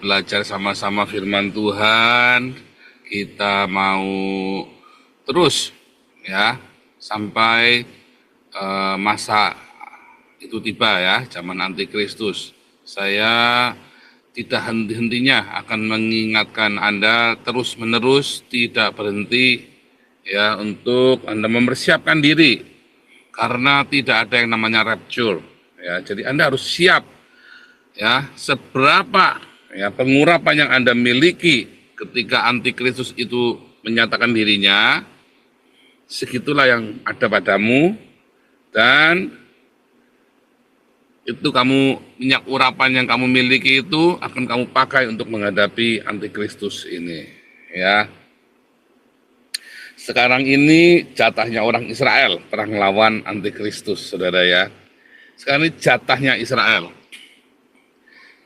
belajar sama-sama firman Tuhan. Kita mau terus ya sampai masa itu tiba ya, zaman antikristus. Saya tidak henti-hentinya akan mengingatkan Anda terus-menerus, tidak berhenti ya, untuk Anda mempersiapkan diri karena tidak ada yang namanya rapture ya. Jadi Anda harus siap ya, seberapa ya pengurapan yang Anda miliki ketika antikristus itu menyatakan dirinya, segitulah yang ada padamu, dan itu kamu, minyak urapan yang kamu miliki itu akan kamu pakai untuk menghadapi antikristus ini ya. Sekarang ini jatahnya orang Israel perang melawan antikristus, saudara ya. Sekarang ini jatahnya Israel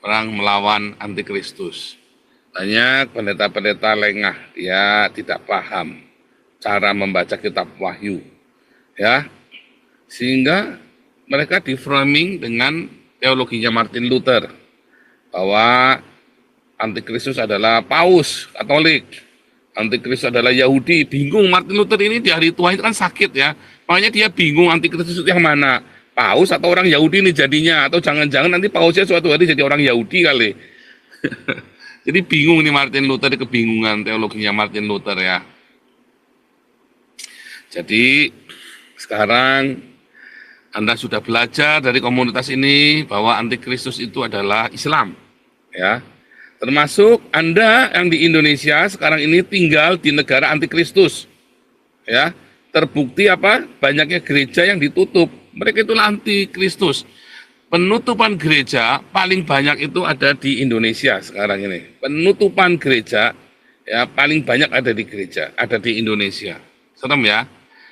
perang melawan antikristus. Banyak pendeta-pendeta lengah, dia tidak paham cara membaca kitab Wahyu ya, sehingga mereka di-framing dengan teologinya Martin Luther bahwa antikristus adalah paus Katolik, antikristus adalah Yahudi. Bingung Martin Luther ini di hari tua itu kan sakit ya, makanya dia bingung antikristus itu yang mana, paus atau orang Yahudi ini jadinya, atau jangan-jangan nanti pausnya suatu hari jadi orang Yahudi kali. Jadi bingung nih Martin Luther, kebingungan teologinya Martin Luther ya. Jadi sekarang Anda sudah belajar dari komunitas ini bahwa antikristus itu adalah Islam ya. Termasuk Anda yang di Indonesia sekarang ini tinggal di negara antikristus ya. Terbukti apa? Banyaknya gereja yang ditutup. Mereka itulah antikristus. Penutupan gereja paling banyak itu ada di Indonesia sekarang ini. Penutupan gereja ya paling banyak ada di gereja, ada di Indonesia. Serem ya.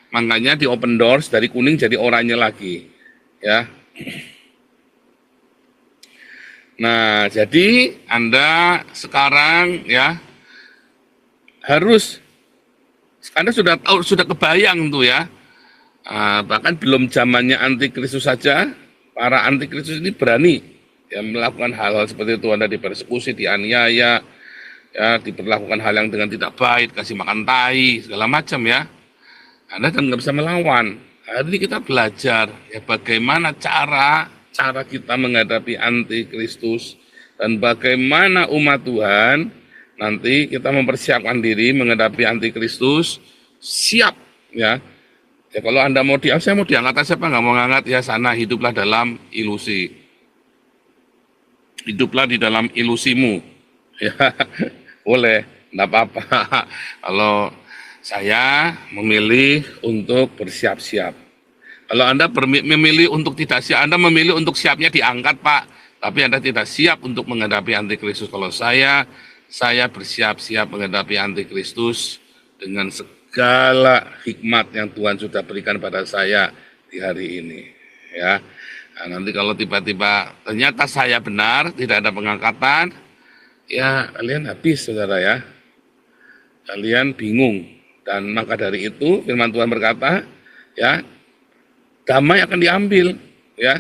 Makanya di open doors dari kuning jadi oranye lagi ya. Nah, jadi Anda sekarang ya harus, Anda sudah tahu, sudah kebayang tuh ya. Bahkan belum zamannya antikristus saja, para antikristus ini berani ya melakukan hal-hal seperti itu. Anda dipersekusi, dianiaya, ya diperlakukan hal yang dengan tidak baik, kasih makan tai, segala macam ya. Anda kan nggak bisa melawan. Hari ini kita belajar ya bagaimana cara kita menghadapi antikristus, dan bagaimana umat Tuhan nanti kita mempersiapkan diri menghadapi antikristus, siap ya. Ya kalau Anda mau saya mau diangkat, siapa nggak mau ngangkat ya, sana hiduplah dalam ilusi. Hiduplah di dalam ilusimu. Ya, boleh, enggak apa-apa. Kalau saya memilih untuk bersiap-siap. Kalau Anda memilih untuk tidak siap, Anda memilih untuk siapnya diangkat, Pak. Tapi Anda tidak siap untuk menghadapi antikristus. Kalau saya bersiap-siap menghadapi antikristus dengan segala hikmat yang Tuhan sudah berikan pada saya di hari ini ya. Nah, nanti kalau tiba-tiba ternyata saya benar, tidak ada pengangkatan ya, kalian habis saudara ya, kalian bingung. Dan maka dari itu firman Tuhan berkata ya, damai akan diambil ya,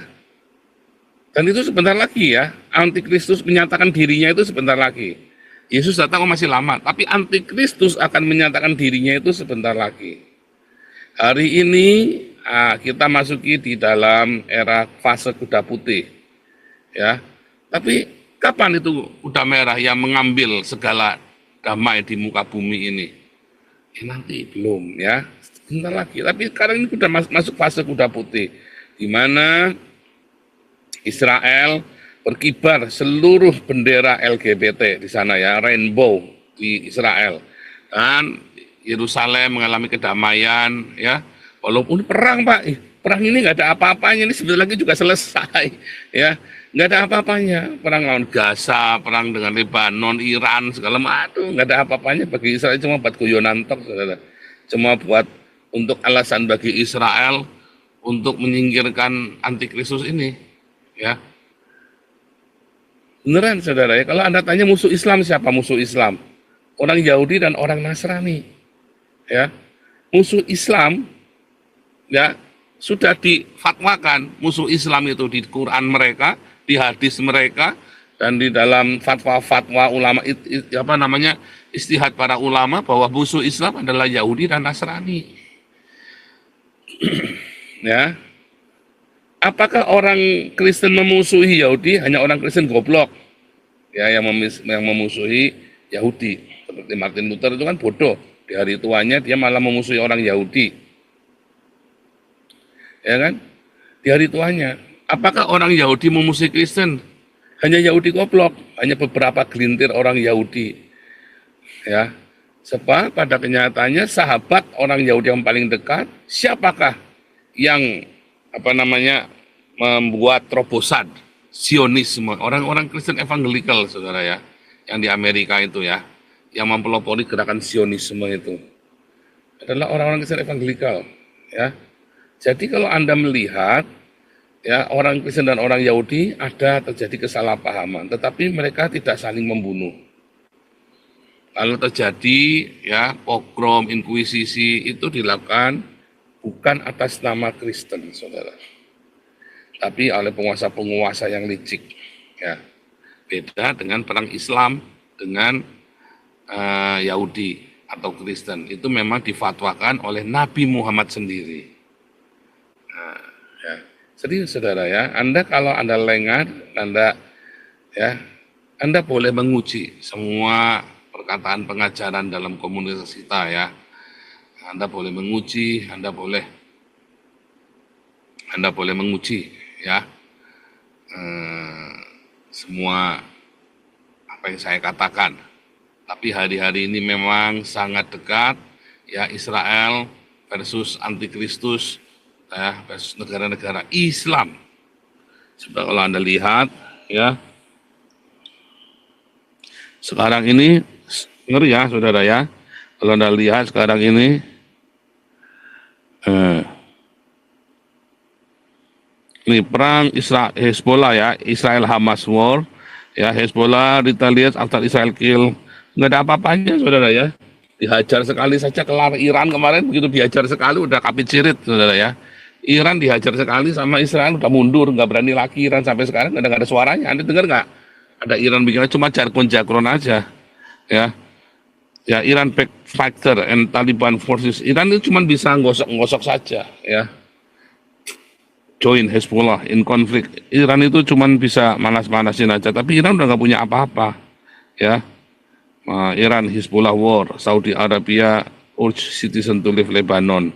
dan itu sebentar lagi ya. Antikristus menyatakan dirinya itu sebentar lagi. Yesus datang masih lama, tapi antikristus akan menyatakan dirinya itu sebentar lagi. Hari ini kita masuki di dalam era fase kuda putih, ya. Tapi kapan itu kuda merah yang mengambil segala damai di muka bumi ini? Nanti belum, ya. Sebentar lagi. Tapi sekarang ini sudah masuk fase kuda putih, di mana Israel berkibar seluruh bendera LGBT di sana ya, rainbow di Israel, dan Yerusalem mengalami kedamaian ya, walaupun perang Pak, perang ini nggak ada apa-apanya, ini sebentar lagi juga selesai ya, nggak ada apa-apanya, perang lawan Gaza, perang dengan Lebanon, Iran, segala macam, nggak ada apa-apanya bagi Israel, cuma buat guyonan tok, saudara, cuma buat untuk alasan bagi Israel untuk menyingkirkan antikristus ini ya. Beneran saudara ya, kalau Anda tanya musuh Islam siapa musuh Islam? Orang Yahudi dan orang Nasrani. Ya. Musuh Islam ya sudah difatwakan, musuh Islam itu di Quran mereka, di hadis mereka, dan di dalam fatwa-fatwa ulama istihad para ulama bahwa musuh Islam adalah Yahudi dan Nasrani. Ya, apakah orang Kristen memusuhi Yahudi? Hanya orang Kristen goblok ya yang memusuhi Yahudi. Seperti Martin Luther itu kan bodoh. Di hari tuanya dia malah memusuhi orang Yahudi. Ya kan? Di hari tuanya. Apakah orang Yahudi memusuhi Kristen? Hanya Yahudi goblok, hanya beberapa gelintir orang Yahudi. Ya. Sebab pada kenyataannya sahabat orang Yahudi yang paling dekat, siapakah yang membuat terobosan Zionisme, orang-orang Kristen evangelikal, saudara ya, yang di Amerika itu ya, yang mempelopori gerakan Zionisme itu adalah orang-orang Kristen evangelikal, ya. Jadi kalau Anda melihat ya orang Kristen dan orang Yahudi ada terjadi kesalahpahaman, tetapi mereka tidak saling membunuh. Lalu terjadi ya pogrom, inkuisisi itu dilakukan bukan atas nama Kristen, saudara, tapi oleh penguasa-penguasa yang licik. Ya, beda dengan perang Islam dengan Yahudi atau Kristen. Itu memang difatwakan oleh Nabi Muhammad sendiri. Nah, ya. Serius, saudara ya. Kalau Anda lengah, Anda boleh menguji semua perkataan pengajaran dalam komunitas kita ya. Anda boleh menguji, Anda boleh menguji ya semua apa yang saya katakan. Tapi hari-hari ini memang sangat dekat ya, Israel versus antikristus ya, versus negara-negara Islam. Sebab kalau Anda lihat ya, sekarang ini ngeri ya saudara ya, kalau Anda lihat sekarang ini ini perang Hezbollah ya, Israel Hamas war ya, Hezbollah retaliates after Israel kill, nggak ada apa-apanya saudara ya, dihajar sekali saja kelar. Iran kemarin begitu dihajar sekali udah kapicirit saudara ya, Iran dihajar sekali sama Israel udah mundur, nggak berani lagi Iran sampai sekarang nggak ada suaranya. Anda dengar nggak? Ada Iran bikinnya cuma jargon-jargon aja ya. Ya, Iran back fighter and Taliban forces. Iran itu cuma bisa ngosok-ngosok saja ya. Join Hezbollah in conflict. Iran itu cuma bisa manas-manasin aja, tapi Iran udah nggak punya apa-apa ya. Iran Hezbollah war, Saudi Arabia urge citizen to leave Lebanon.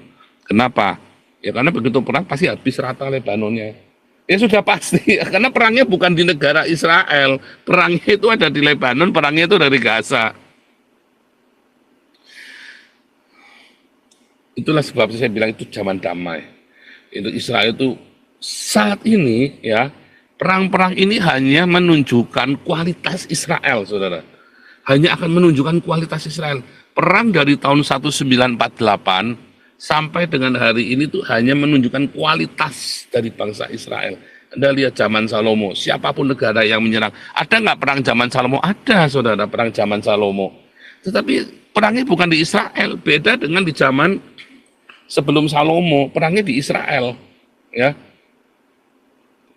Kenapa? Ya karena begitu perang pasti habis rata Lebanonnya. Ya sudah pasti, karena perangnya bukan di negara Israel, perangnya itu ada di Lebanon, perangnya itu dari Gaza. Itulah sebab saya bilang itu zaman damai. Itu Israel itu saat ini ya, perang-perang ini hanya menunjukkan kualitas Israel, saudara. Hanya akan menunjukkan kualitas Israel. Perang dari tahun 1948 sampai dengan hari ini tuh hanya menunjukkan kualitas dari bangsa Israel. Anda lihat zaman Salomo, siapapun negara yang menyerang. Ada nggak perang zaman Salomo? Ada, saudara, perang zaman Salomo. Tetapi perangnya bukan di Israel, beda dengan di zaman sebelum Salomo, perangnya di Israel, ya,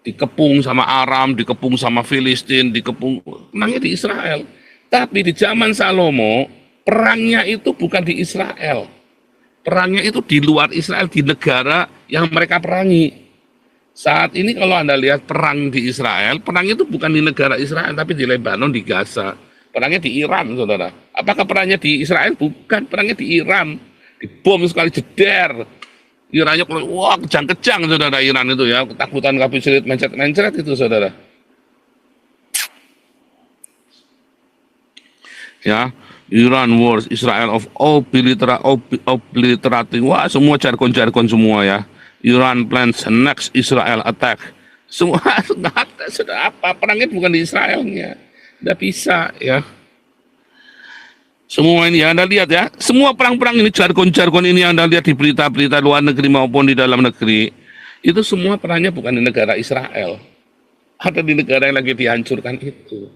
dikepung sama Aram, dikepung sama Filistin, perangnya di Israel. Tapi di zaman Salomo, perangnya itu bukan di Israel, perangnya itu di luar Israel, di negara yang mereka perangi. Saat ini kalau Anda lihat perang di Israel, perangnya itu bukan di negara Israel, tapi di Lebanon, di Gaza. Perangnya di Iran, saudara. Apakah perangnya di Israel? Bukan, perangnya di Iran. Dibom sekali jeder. Irannya wah kejang-kejang, saudara, Iran itu ya. Ketakutan kapicilit, mencret-mencret itu, saudara. Ya, Iran wars, Israel of obliterating. Wah, semua jargon-jargon semua ya. Iran plans next Israel attack. Semua nggak ada, sudah apa? Perangnya bukan di Israelnya. Nggak bisa ya. Semua ini Anda lihat ya, semua perang-perang ini, jargon-jargon ini Anda lihat di berita-berita luar negeri maupun di dalam negeri, itu semua perangnya bukan di negara Israel. Ada di negara yang lagi dihancurkan itu.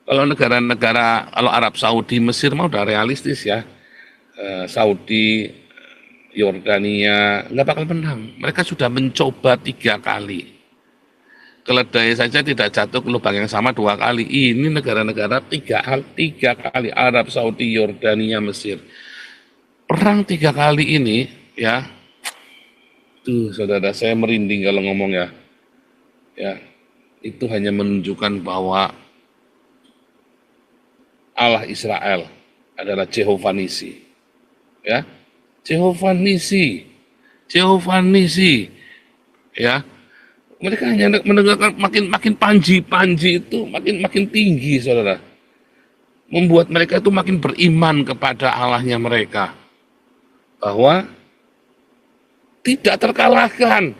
Kalau negara-negara, kalau Arab Saudi, Mesir mah udah realistis ya. Saudi, Yordania nggak bakal menang. Mereka sudah mencoba 3 kali. keledai saja tidak jatuh ke lubang yang sama 2 kali. Ini negara-negara 3 kali, Arab Saudi, Yordania, Mesir. Perang 3 kali ini ya, tuh saudara, saya merinding kalau ngomong ya, itu hanya menunjukkan bahwa Allah Israel adalah Jehovah Nisi, ya, Jehovah Nisi, Jehovah Nisi, ya. Mereka hanya mendengarkan makin panji itu makin tinggi, saudara, membuat mereka itu makin beriman kepada Allahnya mereka, bahwa tidak terkalahkan.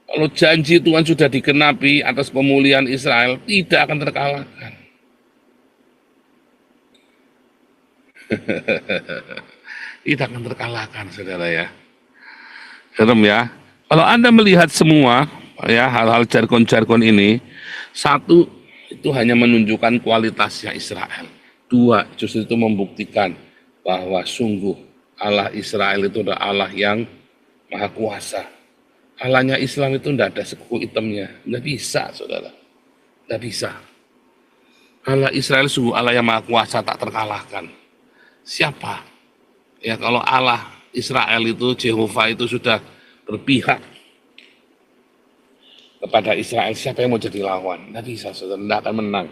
Kalau janji Tuhan sudah digenapi atas pemulihan Israel, tidak akan terkalahkan. Tidak akan terkalahkan, saudara ya. Serem ya. Kalau Anda melihat semua ya hal-hal jargon-jargon ini, satu, itu hanya menunjukkan kualitasnya Israel. Dua, justru itu membuktikan bahwa sungguh Allah Israel itu adalah Allah yang maha kuasa. Allahnya Islam itu tidak ada sekuku hitamnya. Tidak bisa, saudara. Tidak bisa. Allah Israel sungguh Allah yang maha kuasa, tak terkalahkan. Siapa? Ya, kalau Allah Israel itu, Jehovah itu sudah berpihak kepada Israel, siapa yang mau jadi lawan? Tidak bisa, saudara. Tidak akan menang.